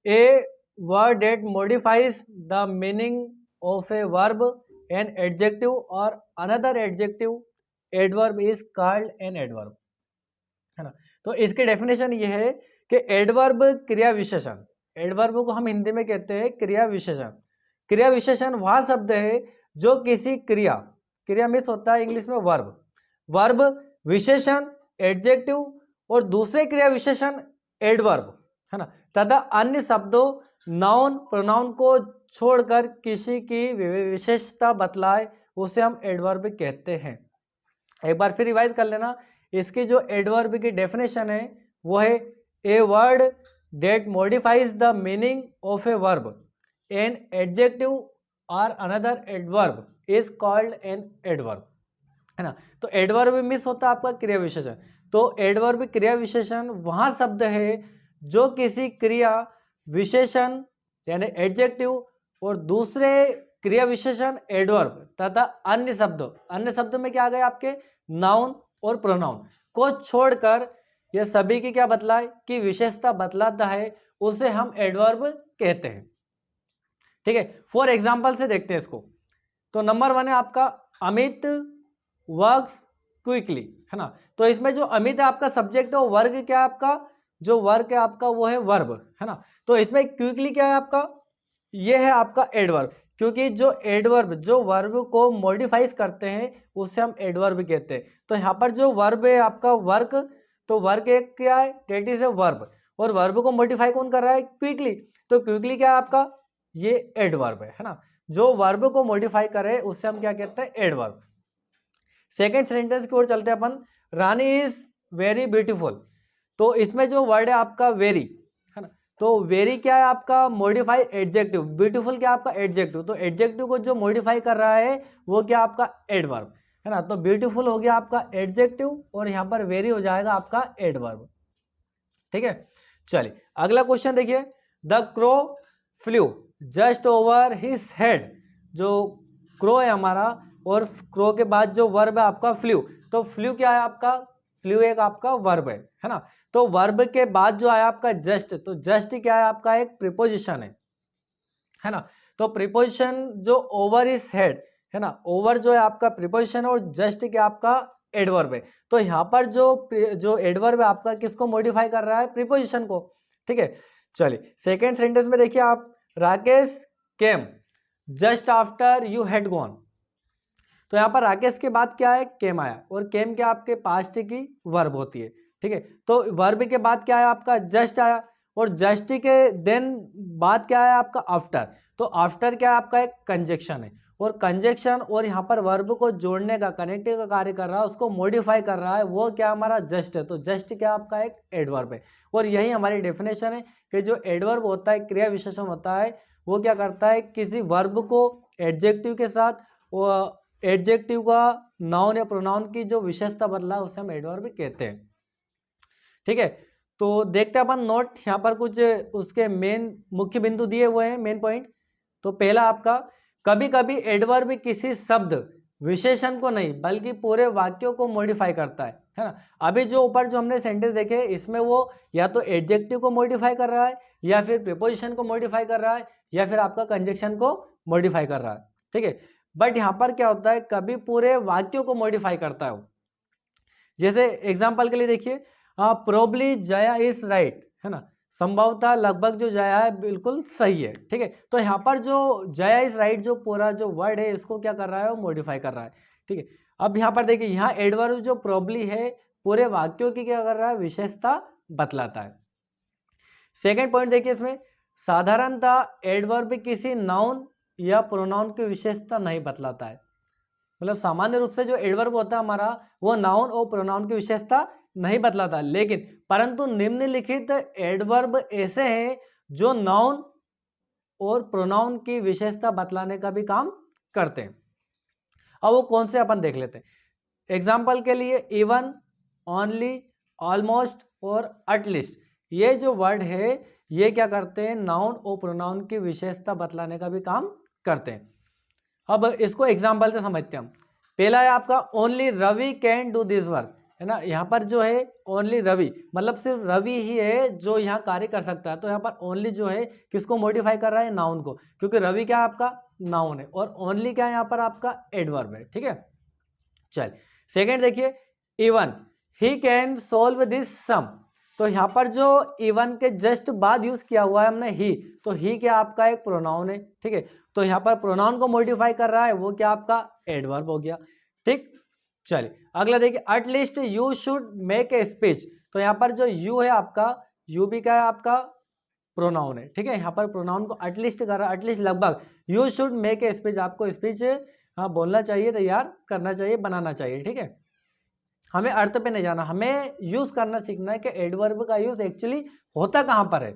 A word that modifies the meaning of a verb an adjective और another adjective adverb is called an adverb, है ना। तो इसकी definition ये है कि एडवर्ब क्रिया विशेषण, एडवर्ब को हम हिंदी में कहते हैं क्रिया विशेषण। क्रिया विशेषण वह शब्द है जो किसी क्रिया, क्रिया मीन्स होता है इंग्लिश में वर्ब, वर्ब विशेषण एडजेक्टिव और दूसरे क्रिया विशेषण एडवर्ब, है ना, तथा अन्य शब्दों नाउन प्रोनाउन को छोड़कर किसी की विशेषता बतलाए उसे हम एडवर्ब कहते हैं। एक बार फिर रिवाइज कर लेना, इसकी जो एडवर्ब की डेफिनेशन है वो है a word that modifies the meaning of a verb an adjective और another adverb is called an adverb, है ना। तो एडवर्ब मीन्स होता है आपका क्रिया विशेषण। तो एडवर्ब क्रिया विशेषण वहां शब्द है जो किसी क्रिया विशेषण यानी एडजेक्टिव और दूसरे क्रिया विशेषण एडवर्ब तथा अन्य शब्द में क्या आ गए आपके नाउन और प्रोनाउन को छोड़कर यह सभी की क्या बतलाए कि विशेषता बतलाता है उसे हम एडवर्ब कहते हैं। ठीक है, फॉर एग्जांपल से देखते हैं इसको। तो नंबर 1 है आपका अमित वर्क्स क्विकली, है ना। तो इसमें जो अमित है आपका सब्जेक्ट है, वर्ग क्या है आपका, जो वर्ग है आपका वो है वर्ब, है ना। तो इसमें क्विकली क्या है आपका, ये है आपका एडवर्ब, क्योंकि जो एडवर्ब जो वर्ब को मॉडिफाइज करते हैं उसे हम एडवर्ब कहते हैं। तो यहाँ पर जो वर्ब है आपका वर्क, तो वर्क एक क्या है, डेट इज ए वर्ब, और वर्ब को मॉडिफाई कौन कर रहा है, क्विकली। तो क्विकली क्या है आपका, ये एडवर्ब है ना। जो वर्ब को मॉडिफाई करे उससे हम क्या कहते हैं, एडवर्ब। सेकेंड सेंटेंस की ओर चलते हैं अपन, रानी इज वेरी ब्यूटीफुल। तो इसमें जो वर्ड है आपका वेरी, है ना। तो वेरी क्या है आपका मॉडिफाई एडजेक्टिव, ब्यूटीफुल क्या आपका एडजेक्टिव, तो एडजेक्टिव को जो मॉडिफाई कर रहा है वो क्या आपका एडवर्ब, है ना। तो ब्यूटीफुल हो गया आपका एडजेक्टिव और यहाँ पर वेरी हो जाएगा आपका एडवर्ब। ठीक है, चलिए अगला क्वेश्चन देखिए, the crow flew just over his head. जो क्रो है हमारा और क्रो के बाद जो वर्ब है आपका फ्लू, तो फ्लू क्या है आपका, फ्लू एक आपका वर्ब है ना। तो वर्ब के बाद जो आया आपका जस्ट, तो जस्ट क्या है आपका एक प्रीपोजिशन है ना। तो प्रीपोजिशन जो ओवर इज हेड, है ना, ओवर जो है आपका प्रीपोजिशन और जस्ट क्या आपका एडवर्ब है। तो यहाँ पर जो एडवर्ब है आपका किसको मॉडिफाई कर रहा है, प्रीपोजिशन को। ठीक है, चलिए सेकेंड सेंटेंस में देखिए आप, राकेश केम just after you had gone. तो यहाँ पर राकेश के बाद क्या है, केम आया, और केम क्या आपके पास्ट की वर्ब होती है। ठीक है, तो वर्ब के बाद क्या है आपका जस्ट आया, और जस्ट के देन बाद क्या है आपका आफ्टर। तो आफ्टर क्या है आपका एक कंजक्शन है, और कंजक्शन और यहाँ पर वर्ब को जोड़ने का कनेक्टिव का कार्य कर रहा है, उसको मॉडिफाई कर रहा है, वो क्या हमारा जस्ट है। तो जस्ट क्या आपका एक एडवर्ब है, और यही हमारी डेफिनेशन है कि जो एडवर्ब होता है क्रिया विशेषण होता है वो क्या करता है, किसी वर्ब को एडजेक्टिव के साथ एडजेक्टिव का नाउन या प्रोनाउन की जो विशेषता बदला है उसे हम एडवर्ब कहते हैं। ठीक है, तो देखते हैं अपन नोट, यहाँ पर कुछ उसके मेन मुख्य बिंदु दिए हुए हैं, मेन पॉइंट। तो पहला आपका, कभी कभी एडवर्ब किसी शब्द विशेषण को नहीं बल्कि पूरे वाक्यों को मॉडिफाई करता है ना। अभी जो ऊपर जो हमने सेंटेंस देखे इसमें वो या तो एडजेक्टिव को मॉडिफाई कर रहा है, या फिर प्रीपोजिशन को मॉडिफाई कर रहा है, या फिर आपका कंजक्शन को मॉडिफाई कर रहा है। ठीक है, बट यहाँ पर क्या होता है, कभी पूरे वाक्यों को मॉडिफाई करता है वो। जैसे एग्जाम्पल के लिए देखिए, प्रोबली जया इज राइट, है ना, संभवतः लगभग जो जया है बिल्कुल सही है। ठीक है, तो यहाँ पर जो जया इज राइट जो पूरा जो वर्ड है इसको क्या कर रहा है, वो मॉडिफाई कर रहा है। ठीक है, अब यहाँ पर देखिए, यहाँ एडवर्ब जो प्रोबली है पूरे वाक्यों की क्या कर रहा है, विशेषता बतलाता है। सेकेंड पॉइंट देखिए इसमें, साधारणतः एडवर्ब किसी नाउन या प्रोनाउन की विशेषता नहीं बतलाता है। मतलब सामान्य रूप से जो एडवर्ब होता है हमारा वो नाउन और प्रोनाउन की विशेषता नहीं बतलाता, लेकिन परंतु निम्नलिखित एडवर्ब ऐसे हैं जो नाउन और प्रोनाउन की विशेषता बतलाने का भी काम करते हैं। अब वो कौन से अपन देख लेते हैं। एग्जाम्पल के लिए इवन, ओनली, ऑलमोस्ट और एटलीस्ट, ये जो वर्ड है ये क्या करते हैं, नाउन और प्रोनाउन की विशेषता बतलाने का भी काम करते हैं। अब इसको एग्जाम्पल से समझते हैं हम। पहला है आपका, only Ravi can do this work, है ना, यहाँ पर जो है ओनली रवि, मतलब सिर्फ रवि ही है जो यहाँ कार्य कर सकता है। तो यहाँ पर ओनली जो है किसको मॉडिफाई कर रहा है, नाउन को, क्योंकि रवि क्या है आपका नाउन है, और ओनली क्या है यहाँ पर आपका एडवर्ब है। ठीक है, चल सेकेंड देखिए, even he can solve this sum. तो यहाँ पर जो इवन के जस्ट बाद यूज किया हुआ है हमने ही, तो ही क्या आपका एक प्रोनाउन है। ठीक है, तो यहाँ पर प्रोनाउन को मॉडिफाई कर रहा है, वो क्या आपका एडवर्ब हो गया। ठीक, चलिए अगला देखिए, at least you should make a speech. तो यहाँ पर जो यू है आपका, यू भी क्या है आपका प्रोनाउन है। ठीक है, यहाँ पर प्रोनाउन को एटलीस्ट कर रहा है, एटलीस्ट लगभग, you should make a speech, आपको स्पीच हाँ बोलना चाहिए, तैयार करना चाहिए, बनाना चाहिए। ठीक है, हमें अर्थ पे नहीं जाना, हमें यूज करना सीखना है कि एडवर्ब का यूज एक्चुअली होता कहां पर है।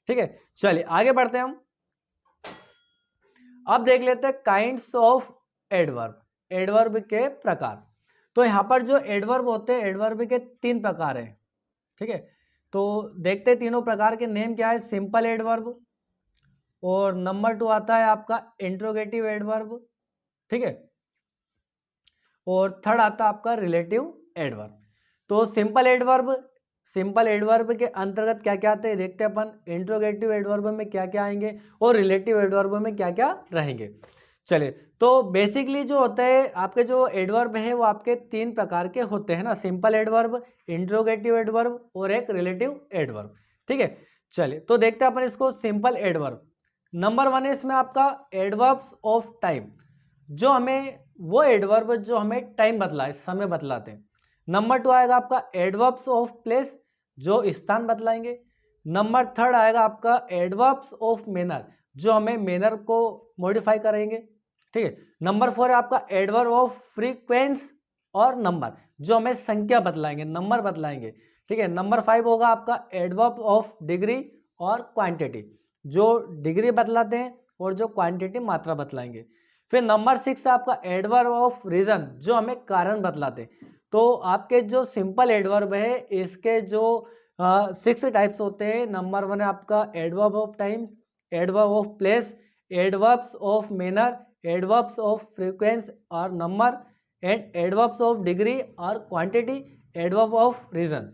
ठीक है, चलिए आगे बढ़ते हैं हम। अब देख लेते हैं काइंड्स ऑफ एडवर्ब, एडवर्ब के प्रकार। तो यहां पर जो एडवर्ब होते हैं, एडवर्ब के 3 प्रकार हैं। ठीक है, तो देखते हैं तीनों प्रकार के नेम क्या है। सिंपल एडवर्ब, और नंबर 2 आता है आपका इंट्रोगेटिव एडवर्ब। ठीक है, और थर्ड आता है आपका रिलेटिव एडवर्ब। तो सिंपल एडवर्ब, सिंपल एडवर्ब के अंतर्गत क्या क्या आते हैं देखते हैं अपन। इंट्रोगेटिव एडवर्ब में क्या क्या आएंगे, और रिलेटिव एडवर्ब में क्या क्या रहेंगे। चलिए, तो बेसिकली जो होता है आपके जो एडवर्ब है वो आपके 3 प्रकार के होते हैं ना, सिंपल एडवर्ब, इंट्रोगेटिव एडवर्ब और एक रिलेटिव एडवर्ब। ठीक है, चलिए तो देखते हैं अपन इसको। सिंपल एडवर्ब नंबर 1 है इसमें आपका एडवर्ब्स ऑफ टाइम, जो हमें वो एडवर्ब जो हमें टाइम बतलाए, समय बतलाते हैं। नंबर 2 आएगा आपका एडवर्ब्स ऑफ प्लेस, जो स्थान बतलाएंगे। नंबर 3 आएगा आपका एडवर्ब्स ऑफ मैनर, जो हमें मैनर को मॉडिफाई करेंगे। ठीक है, नंबर 4 है आपका एडवर्ब ऑफ फ्रीक्वेंस और नंबर, जो हमें संख्या बतलाएंगे, नंबर बतलाएंगे। ठीक है, नंबर 5 होगा आपका एडवर्ब ऑफ डिग्री और क्वांटिटी, जो डिग्री बतलाते हैं और जो क्वांटिटी मात्रा बतलाएंगे। फिर नंबर 6 है आपका एडवर्ब ऑफ रीजन, जो हमें कारण बतलाते हैं। तो आपके जो सिंपल एडवर्ब है इसके जो 6 टाइप्स होते हैं। नंबर 1 है आपका adverb of time, adverb of place, adverbs of manner, adverbs of frequency और number, and adverbs of degree और क्वांटिटी, एडवर्ब ऑफ रीजन।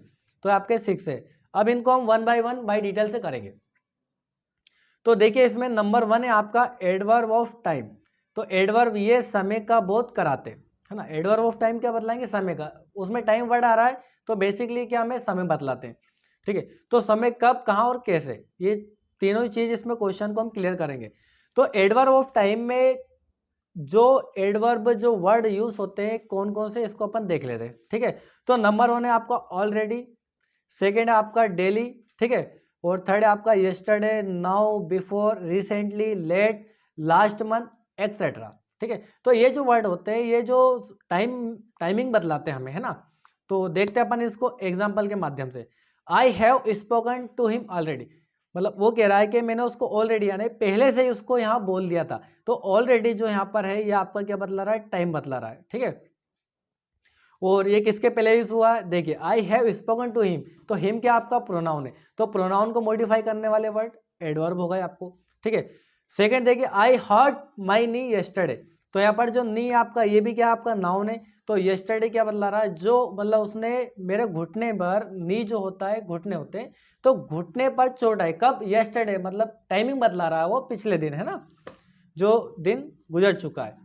तो आपके 6 है। अब इनको हम वन बाय डिटेल से करेंगे। तो देखिए इसमें नंबर 1 है आपका एडवर्ब ऑफ टाइम। तो एडवर्ब ये समय का बोध कराते है ना। एडवर्ब ऑफ टाइम क्या बतलाएंगे, समय का, उसमें टाइम वर्ड आ रहा है तो बेसिकली क्या हमें समय बतलाते हैं। ठीक है, तो समय कब, कहाँ और कैसे, ये तीनों ही चीज इसमें क्वेश्चन को हम क्लियर करेंगे। तो एडवर्ब ऑफ टाइम में जो एडवर्ब जो वर्ड यूज होते हैं कौन कौन से, इसको अपन देख लेते हैं। ठीक है, तो नंबर 1 है आपका ऑलरेडी, सेकेंड है आपका डेली, ठीक है, और थर्ड है आपका yesterday, now, before, recently, late, last month etcetera. ठीक है, तो ये जो वर्ड होते हैं ये जो टाइमिंग बतलाते हैं हमें, है ना। तो देखते हैं अपन इसको एग्जाम्पल के माध्यम से। I have spoken to him already, मतलब वो कह रहा है कि मैंने उसको ऑलरेडी यानी पहले से ही उसको यहाँ बोल दिया था। तो ऑलरेडी जो यहाँ पर है ये आपका क्या बतला रहा है, टाइम बतला रहा है। ठीक है, और ये किसके पहले यूज हुआ है, देखिए I have spoken to him, तो हिम क्या आपका प्रोनाउन है, तो प्रोनाउन को मॉडिफाई करने वाले वर्ड एडवर्ब हो गए आपको। ठीक है, सेकंड देखिए आई हर्ट माई नी यस्टरडे, तो यहाँ पर जो नी आपका ये भी क्या आपका नाउन है। तो यस्टरडे क्या बतला रहा है, जो मतलब उसने मेरे घुटने पर, नी जो होता है घुटने होते हैं, तो घुटने पर चोट आई, कब, यस्टरडे, मतलब टाइमिंग बतला रहा है वो पिछले दिन, है ना, जो दिन गुजर चुका है,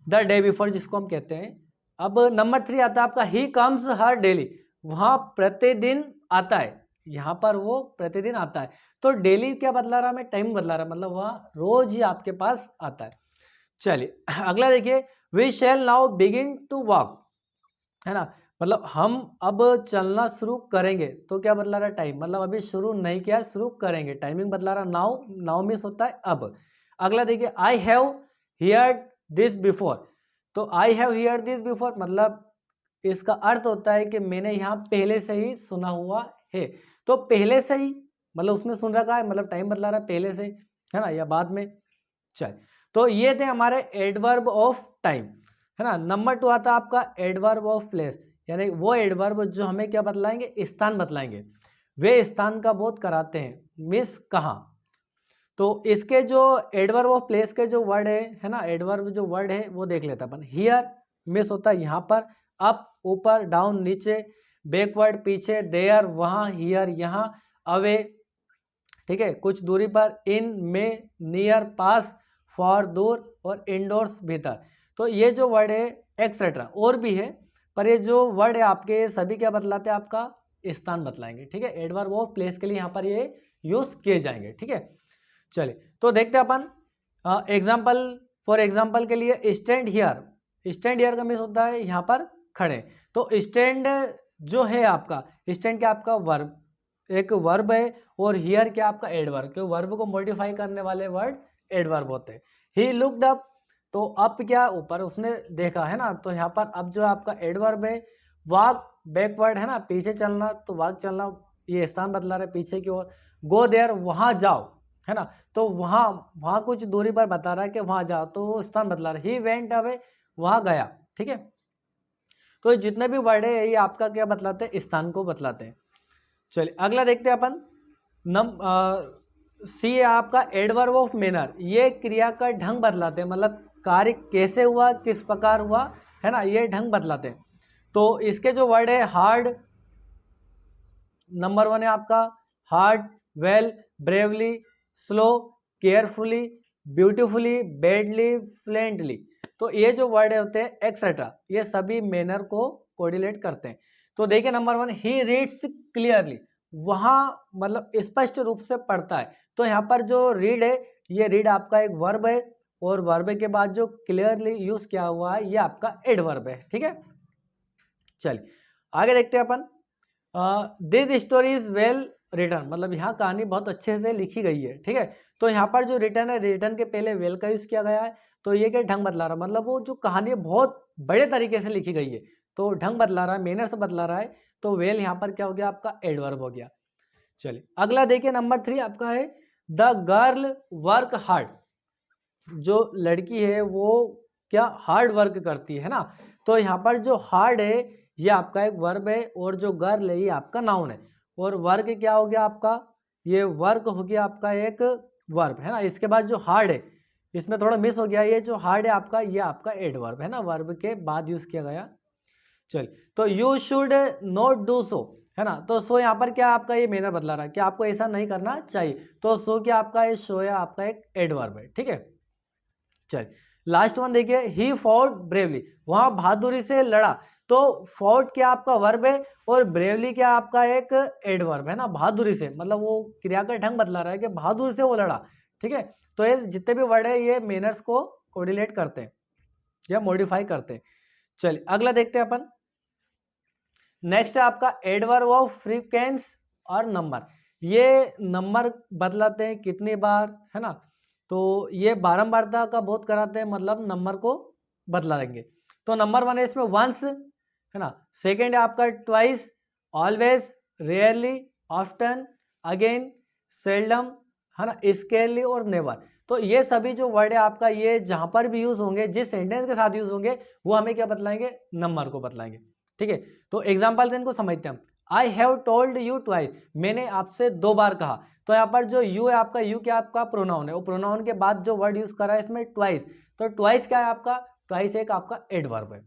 द डे बिफोर जिसको हम कहते हैं। अब नंबर 3 आता है आपका ही कम्स हर डेली, वहां प्रतिदिन आता है, यहाँ पर वो प्रतिदिन आता है। तो डेली क्या बतला रहा है, मैं टाइम बतला रहा है, मतलब वहां रोज ही आपके पास आता है। चलिए अगला देखिए, we shall now begin to walk, है ना, मतलब हम अब चलना शुरू करेंगे। तो क्या बतला रहा है, टाइम, मतलब अभी शुरू नहीं किया, शुरू करेंगे, टाइमिंग बतला रहा नाउ, नाउ मिस होता है अब। अगला देखिए, I have heard this before, तो I have heard this before मतलब इसका अर्थ होता है कि मैंने यहाँ पहले से ही सुना हुआ है। तो पहले से ही मतलब उसने सुन रखा है, मतलब टाइम बतला रहा है पहले से, है ना, या बाद में। चल, तो ये थे हमारे एडवर्ब ऑफ टाइम, है ना। नंबर 2 आता है आपका एडवर्ब ऑफ प्लेस, यानी वो एडवर्ब जो हमें क्या बतलाएंगे, स्थान बतलाएंगे, वे स्थान का बोध कराते हैं, मिस कहाँ। तो इसके जो एडवर्ब ऑफ प्लेस के जो वर्ड है ना, एडवर्ब जो वर्ड है वो देख लेते अपन। हियर मिस होता है यहाँ पर, अप ऊपर, डाउन नीचे, बैकवर्ड पीछे, देयर वहाँ, हियर यहाँ, अवे ठीक है कुछ दूरी पर, इन में, नियर पास, फॉर दूर, और इंडोर्स भीतर। तो ये जो वर्ड है एक्सेट्रा और भी है, पर ये जो वर्ड है आपके सभी क्या बतलाते हैं, आपका स्थान बतलाएंगे। ठीक है, एडवर्ब ऑफ प्लेस के लिए यहाँ पर ये यूज किए जाएंगे। ठीक है, चलिए तो देखते हैं अपन एग्जाम्पल। फॉर एग्जाम्पल के लिए स्टैंड हियर, स्टैंड हियर का मीन्स होता है यहाँ पर खड़े। तो स्टैंड जो है आपका, स्टैंड क्या आपका वर्ब, एक वर्ब है, और हियर क्या आपका एडवर्ब, क्योंकि वर्ब को मॉडिफाई करने वाले वर्ड एडवर्ब होते हैं। ही लुक्ड अप, तो अप क्या ऊपर, उसने देखा है ना, तो यहाँ पर अब जो आपका एडवर्ब है। वॉक बैकवर्ड है ना, पीछे चलना, तो वॉक चलना, ये स्थान बतला रहा है पीछे की ओर। गो देयर वहाँ जाओ है ना, तो वहाँ कुछ दूरी पर बता रहा है कि वहाँ जाओ, तो वो स्थान बतला रहा है। ही वेंट अवे वहाँ गया। ठीक है, तो जितने भी वर्ड है ये आपका क्या बतलाते हैं, स्थान को बतलाते हैं। चलिए अगला देखते हैं अपन। सी आपका एडवर्ब ऑफ मैनर, ये क्रिया का ढंग बतलाते हैं, मतलब कार्य कैसे हुआ, किस प्रकार हुआ है ना, ये ढंग बतलाते हैं। तो इसके जो वर्ड है हार्ड, नंबर 1 है आपका hard, well, bravely, slow, carefully, beautifully, badly, fluently. तो ये जो वर्ड होते हैं एक्सेट्रा, ये सभी मैनर को कोरिलेट करते हैं। तो देखिए नंबर 1, ही रीड्स क्लियरली, वहाँ मतलब स्पष्ट रूप से पढ़ता है। तो यहाँ पर जो रीड है, ये रीड आपका एक वर्ब है, और वर्ब के बाद जो क्लियरली यूज किया हुआ है ये आपका एडवर्ब है। ठीक है, चलिए आगे देखते हैं अपन। This story is well written, मतलब यहाँ कहानी बहुत अच्छे से लिखी गई है। ठीक है, तो यहाँ पर जो रिटर्न है, रिटर्न के पहले वेल का यूज किया गया है, तो ये क्या ढंग बतला रहा है, मतलब वो जो कहानी है बहुत बड़े तरीके से लिखी गई है, तो ढंग बतला रहा है, मैनर से बतला रहा है, तो वेल यहाँ पर क्या हो गया, आपका एडवर्ब हो गया। चलिए अगला देखिए नंबर 3 आपका है द गर्ल वर्क हार्ड, जो लड़की है वो क्या हार्ड वर्क करती है ना, तो यहाँ पर जो हार्ड है ये आपका एक वर्ब है, और जो गर्ल है ये आपका नाउन है, और वर्क क्या हो गया आपका, ये वर्क हो गया आपका एक वर्ब है ना। इसके बाद जो हार्ड है, इसमें थोड़ा मिस हो गया, ये जो हार्ड है आपका, ये आपका एडवर्ब है ना, वर्ब के बाद यूज किया गया। चलिए तो you should not do so है ना, तो सो यहाँ पर क्या आपका ये मैनर बदला रहा है कि आपको ऐसा नहीं करना चाहिए, तो सो क्या आपका ये शो है आपका एक एडवर्ब है। ठीक है, चलिए लास्ट वन देखिए, ही फॉट ब्रेवली, वहां बहादुरी से लड़ा, तो फॉट क्या आपका वर्ब है, और ब्रेवली क्या आपका एक एडवर्ब है ना, बहादुरी से, मतलब वो क्रिया का ढंग बतला रहा है कि बहादुरी से वो लड़ा। ठीक है, तो ये जितने भी वर्ड है ये मैनर्स को कोरिलेट करते हैं या मॉडिफाई करते हैं। चलिए अगला देखते हैं अपन। नेक्स्ट है आपका एडवर्ब ऑफ फ्रीक्वेंस और नंबर, ये नंबर बदलाते हैं कितनी बार है ना, तो ये बारंबारता का बहुत कराते हैं, मतलब नंबर को बदला देंगे। तो नंबर 1 है इसमें वंस है ना, सेकेंड है आपका twice, always, rarely, often, again, seldom है ना, स्केरली और नेवर। तो ये सभी जो वर्ड है आपका, ये जहां पर भी यूज होंगे, जिस सेंटेंस के साथ यूज होंगे, वो हमें क्या बतलाएंगे, नंबर को बतलाएंगे। ठीक है, तो एग्जाम्पल से इनको समझते हैं हम। I have told you twice, मैंने आपसे 2 बार कहा, तो यहाँ पर जो यू है आपका, यू क्या आपका प्रोनाउन है, वो प्रोनाउन के बाद जो वर्ड यूज करा है इसमें ट्वाइस, तो ट्वाइस क्या है आपका, ट्वाइस एक आपका एडवर्ब है।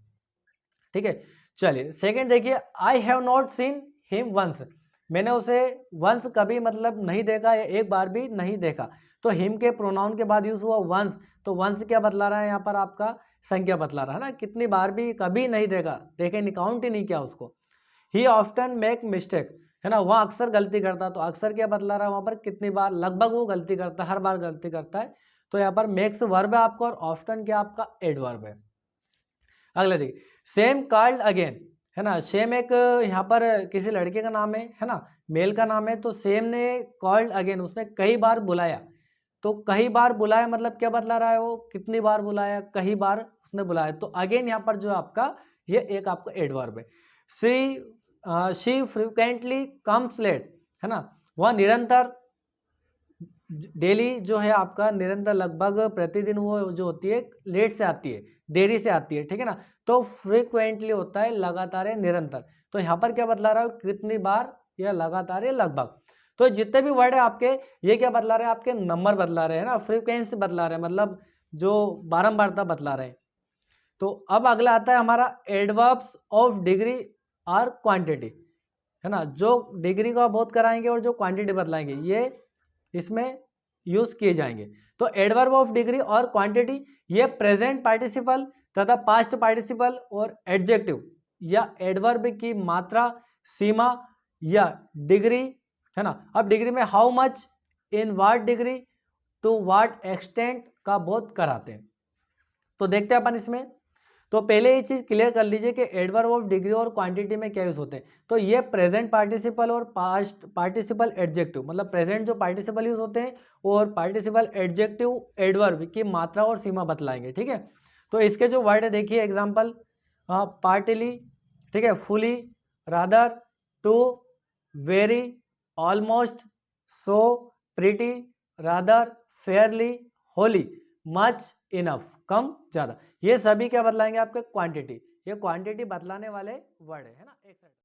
ठीक है, चलिए सेकंड देखिए, I have not seen him once, मैंने उसे वंस कभी मतलब नहीं देखा, या एक बार भी नहीं देखा, तो हिम के प्रोनाउन के बाद यूज हुआ वंस, तो वंस क्या बतला रहा है यहाँ पर आपका, संख्या बतला रहा है ना, कितनी बार भी कभी नहीं देखा, देखे नहीं, काउंट ही नहीं किया उसको। ही ऑफ्टन मेक मिस्टेक है ना, वहाँ अक्सर गलती करता, तो अक्सर क्या बतला रहा है वहाँ पर, कितनी बार, लगभग वो गलती करता है, हर बार गलती करता है, तो यहाँ पर मेक्स वर्ब है आपका, और ऑफ्टन क्या आपका एडवर्ब है। अगला देखिए, सेम कॉल्ड अगेन है ना, सेम एक यहाँ पर किसी लड़के का नाम है ना, मेल का नाम है, तो सेम ने कॉल्ड अगेन, उसने कई बार बुलाया, तो कई बार बुलाया मतलब क्या बतला रहा है वो, कितनी बार बुलाया, कई बार उसने बुलाया, तो अगेन यहाँ पर जो आपका ये एक आपका एडवर्ब है। शी फ्रिक्वेंटली कम्स लेट है ना, वह निरंतर, डेली जो है आपका निरंतर, लगभग प्रतिदिन वो जो होती है लेट से आती है, देरी से आती है। ठीक है ना, तो फ्रीक्वेंटली होता है लगातार या निरंतर, तो यहाँ पर क्या बतला रहा है, कितनी बार या लगातार या लगभग। तो जितने भी वर्ड है आपके, ये क्या बतला रहे हैं, आपके नंबर बतला रहे हैं ना, फ्रीक्वेंसी बतला रहे हैं, मतलब जो बारंबारता बतला रहे हैं। तो अब अगला आता है हमारा एडवर्ब्स ऑफ डिग्री और क्वांटिटी, है ना, जो डिग्री का बहुत कराएंगे और जो क्वांटिटी बतलाएंगे ये इसमें यूज किए जाएंगे। तो एडवर्ब ऑफ डिग्री और क्वांटिटी ये प्रेजेंट पार्टिसिपल तथा पास्ट पार्टिसिपल और एडजेक्टिव या एडवर्ब की मात्रा, सीमा या डिग्री, है ना। अब डिग्री में how much, in what degree, to what extent का बहुत कराते हैं। तो देखते हैं अपन इसमें। तो पहले ये चीज क्लियर कर लीजिए कि एडवर्ब ऑफ डिग्री और क्वांटिटी में क्या यूज होते हैं। तो ये प्रेजेंट पार्टिसिपल और पास्ट पार्टिसिपल एडजेक्टिव, मतलब प्रेजेंट जो पार्टिसिपल यूज होते हैं और पार्टिसिपल एडजेक्टिव एडवर्ब की मात्रा और सीमा बतलाएंगे, ठीक है। तो इसके जो वर्ड है देखिए एग्जाम्पल, पार्टली, ठीक है, fully, rather, too, very, almost, so, pretty, rather, fairly, wholly, much, enough, कम, ज्यादा। ये सभी क्या बतलाएंगे आपके क्वांटिटी, ये क्वांटिटी बतलाने वाले वर्ड है ना। एक सेकंड।